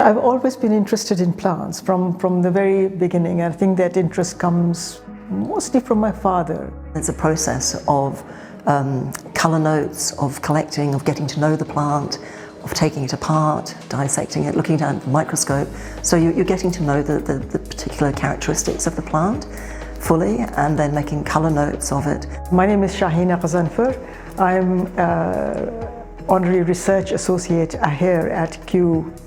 I've always been interested in plants from the very beginning. I think that interest comes mostly from my father. It's a process of colour notes, of collecting, of getting to know the plant, of taking it apart, dissecting it, looking down at the microscope. So you're getting to know the particular characteristics of the plant fully, and then making colour notes of it. My name is Shahina Ghazanfar. I'm Honorary Research Associate here at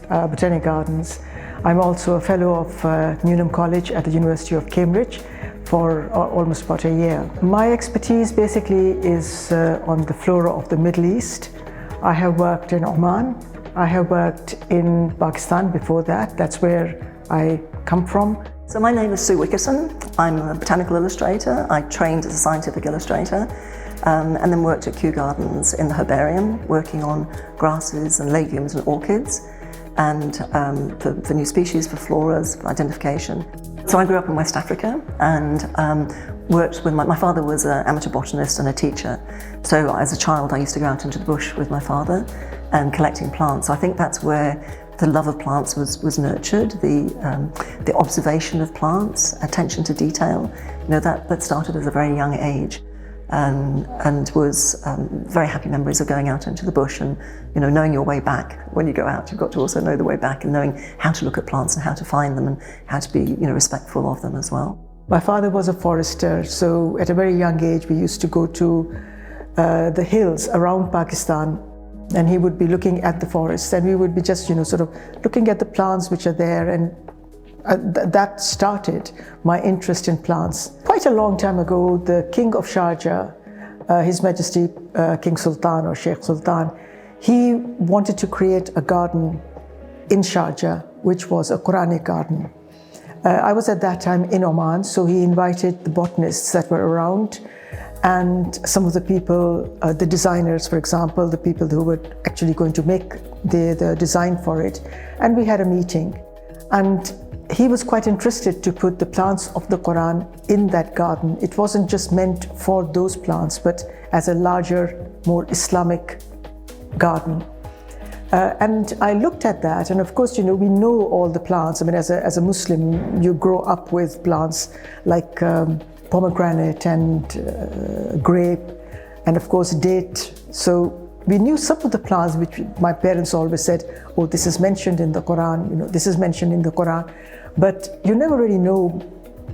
Botanic Gardens. I'm also a Fellow of Newnham College at the University of Cambridge for almost about a year. My expertise basically is on the flora of the Middle East. I have worked in Oman. I have worked in Pakistan before that. That's where I come from. So my name is Sue Wickison. I'm a botanical illustrator. I trained as a scientific illustrator and then worked at Kew Gardens in the herbarium, working on grasses and legumes and orchids, and for new species, for floras, for identification. So I grew up in West Africa and worked with my father was an amateur botanist and a teacher. So as a child I used to go out into the bush with my father and collecting plants. So I think that's where the love of plants was nurtured, the observation of plants, attention to detail. You know, that started at a very young age. And was very happy memories of going out into the bush and, you know, knowing your way back. When you go out, you've got to also know the way back and knowing how to look at plants and how to find them and how to be, you know, respectful of them as well. My father was a forester, so at a very young age we used to go to the hills around Pakistan, and he would be looking at the forests, and we would be just, you know, sort of looking at the plants which are there, and that started my interest in plants. Quite a long time ago, the King of Sharjah, His Majesty King Sultan or Sheikh Sultan, he wanted to create a garden in Sharjah, which was a Quranic garden. I was at that time in Oman, so he invited the botanists that were around and some of the people, the designers, for example, the people who were actually going to make the design for it. And we had a meeting. And he was quite interested to put the plants of the Quran in that garden. It wasn't just meant for those plants, but as a larger, more Islamic garden. And I looked at that, and of course, you know, we know all the plants. I mean, as a Muslim, you grow up with plants like pomegranate and grape, and of course, date. So we knew some of the plants which my parents always said, oh, this is mentioned in the Quran, you know, this is mentioned in the Quran. But you never really know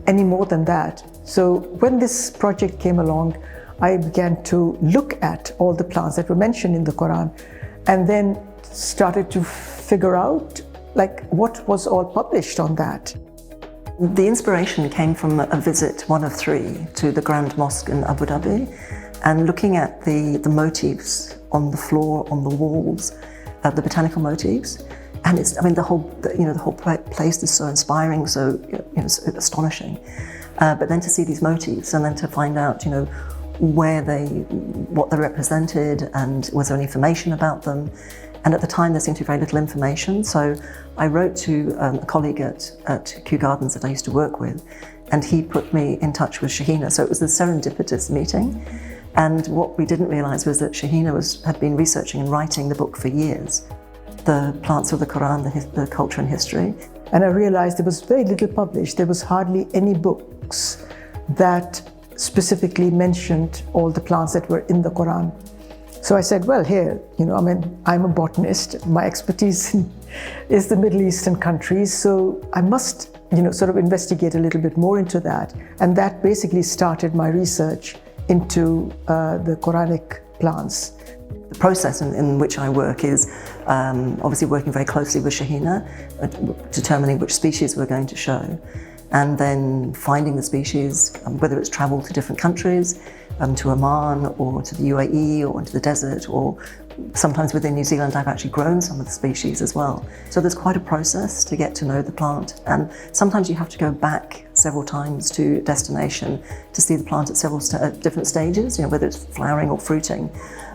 any more than that. So when this project came along, I began to look at all the plants that were mentioned in the Quran, and then started to figure out like what was all published on that. The inspiration came from a visit, one of three, to the Grand Mosque in Abu Dhabi, and looking at the motifs on the floor, on the walls, the botanical motifs. And it's, I mean, the whole place is so inspiring, so, you know, so astonishing. But then to see these motifs and then to find out, you know, what they represented, and was there any information about them. And at the time there seemed to be very little information. So I wrote to a colleague at Kew Gardens that I used to work with, and he put me in touch with Shahina. So it was a serendipitous meeting. And what we didn't realize was that Shahina had been researching and writing the book for years. The plants of the Quran, the culture and history. And I realized there was very little published. There was hardly any books that specifically mentioned all the plants that were in the Quran. So I said, well, here, you know, I mean, I'm a botanist. My expertise is the Middle Eastern countries. So I must, you know, sort of investigate a little bit more into that. And that basically started my research into the Quranic plants. The process in which I work is obviously working very closely with Shahina, determining which species we're going to show, and then finding the species, whether it's traveled to different countries, to Oman or to the UAE or into the desert, or sometimes within New Zealand I've actually grown some of the species as well. So there's quite a process to get to know the plant, and sometimes you have to go back several times to destination to see the plant at several different stages, you know, whether it's flowering or fruiting.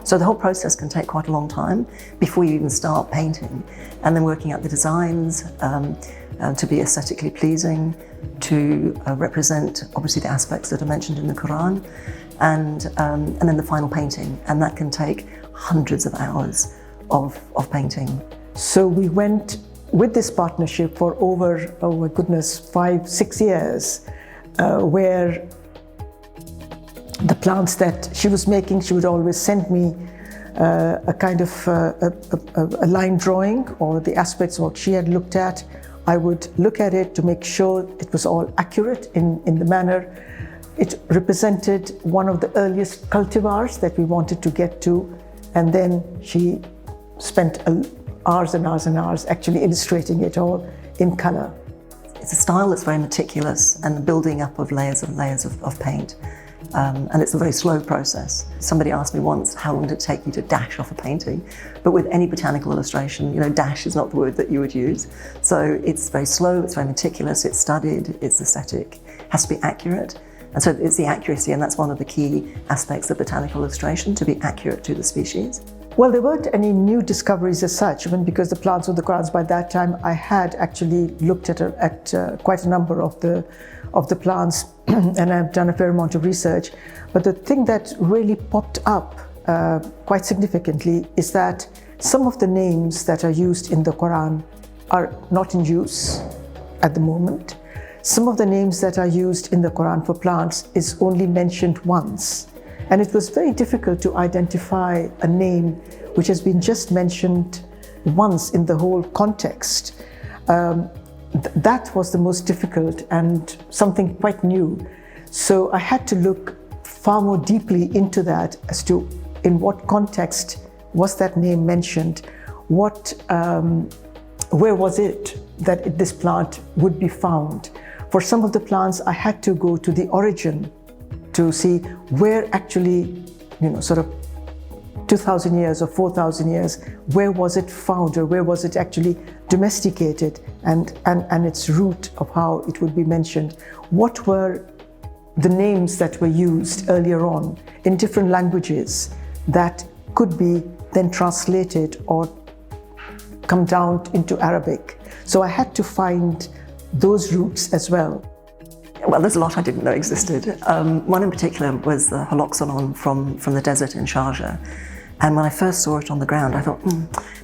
So the whole process can take quite a long time before you even start painting, and then working out the designs to be aesthetically pleasing, to represent obviously the aspects that are mentioned in the Quran, and then the final painting, and that can take hundreds of hours of painting. So we went with this partnership for over, oh my goodness, 5-6 years, where the plants that she was making, she would always send me a kind of a line drawing or the aspects of what she had looked at. I would look at it to make sure it was all accurate in the manner. It represented one of the earliest cultivars that we wanted to get to, and then she spent hours and hours and hours actually illustrating it all in color. It's a style that's very meticulous and the building up of layers of paint. And it's a very slow process. Somebody asked me once, how long did it take you to dash off a painting? But with any botanical illustration, dash is not the word that you would use. So it's very slow, it's very meticulous, it's studied, it's aesthetic, has to be accurate. And so it's the accuracy, and that's one of the key aspects of botanical illustration, to be accurate to the species. Well, there weren't any new discoveries as such, because the plants of the Qur'āns by that time, I had actually looked at quite a number of the plants and I've done a fair amount of research. But the thing that really popped up quite significantly is that some of the names that are used in the Qur'an are not in use at the moment. Some of the names that are used in the Qur'an for plants is only mentioned once. And it was very difficult to identify a name which has been just mentioned once in the whole context. That was the most difficult and something quite new. So I had to look far more deeply into that as to in what context was that name mentioned, where was it that this plant would be found. For some of the plants, I had to go to the origin to see where actually, sort of 2,000 years or 4,000 years, where was it found or where was it actually domesticated, and its root of how it would be mentioned. What were the names that were used earlier on in different languages that could be then translated or come down into Arabic. So I had to find those roots as well. Well, there's a lot I didn't know existed. One in particular was the holoxylon from the desert in Sharjah. And when I first saw it on the ground, I thought,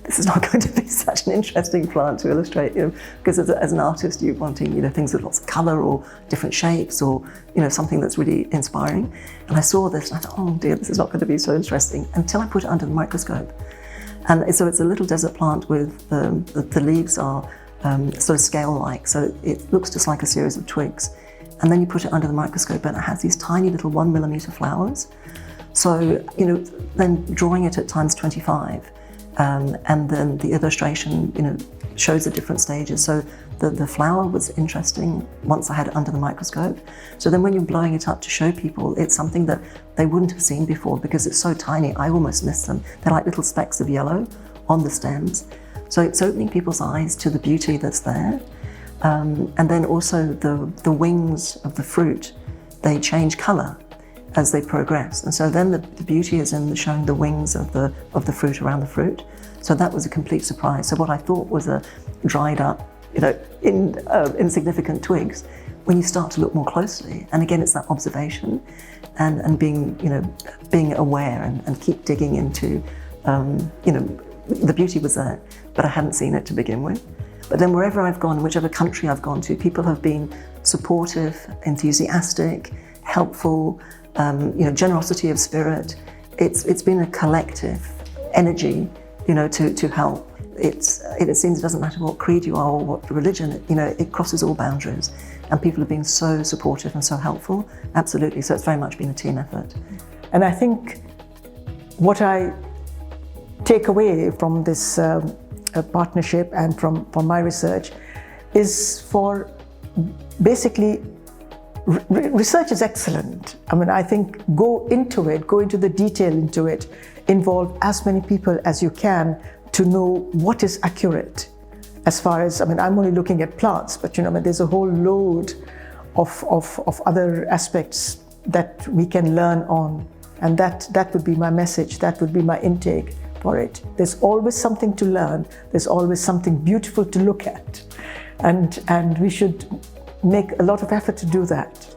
this is not going to be such an interesting plant to illustrate, because as an artist, you're wanting, things with lots of color or different shapes or, something that's really inspiring. And I saw this and I thought, oh dear, this is not going to be so interesting, until I put it under the microscope. And so it's a little desert plant with the leaves are sort of scale-like, so it looks just like a series of twigs. And then you put it under the microscope and it has these tiny little 1 millimeter flowers. So, then drawing it at times 25, and then the illustration, shows the different stages. So the flower was interesting once I had it under the microscope. So then when you're blowing it up to show people, it's something that they wouldn't have seen before because it's so tiny, I almost missed them. They're like little specks of yellow on the stems. So it's opening people's eyes to the beauty that's there. And then also the wings of the fruit, they change color as they progress. And so then the beauty is in showing the wings of the fruit around the fruit. So that was a complete surprise. So what I thought was a dried up, insignificant twigs, when you start to look more closely, and again, it's that observation and being aware and keep digging into, the beauty was there, but I hadn't seen it to begin with. But then wherever I've gone, whichever country I've gone to, people have been supportive, enthusiastic, helpful, generosity of spirit. It's been a collective energy, to help. It seems it doesn't matter what creed you are or what religion, it crosses all boundaries. And people have been so supportive and so helpful, absolutely. So it's very much been a team effort. And I think what I take away from this partnership and from my research is for basically research is excellent. I think go into the detail into it, involve as many people as you can to know what is accurate. As far as, I'm only looking at plants, but there's a whole load of other aspects that we can learn on. And that would be my message, that would be my intake for it. There's always something to learn, there's always something beautiful to look at. And we should make a lot of effort to do that.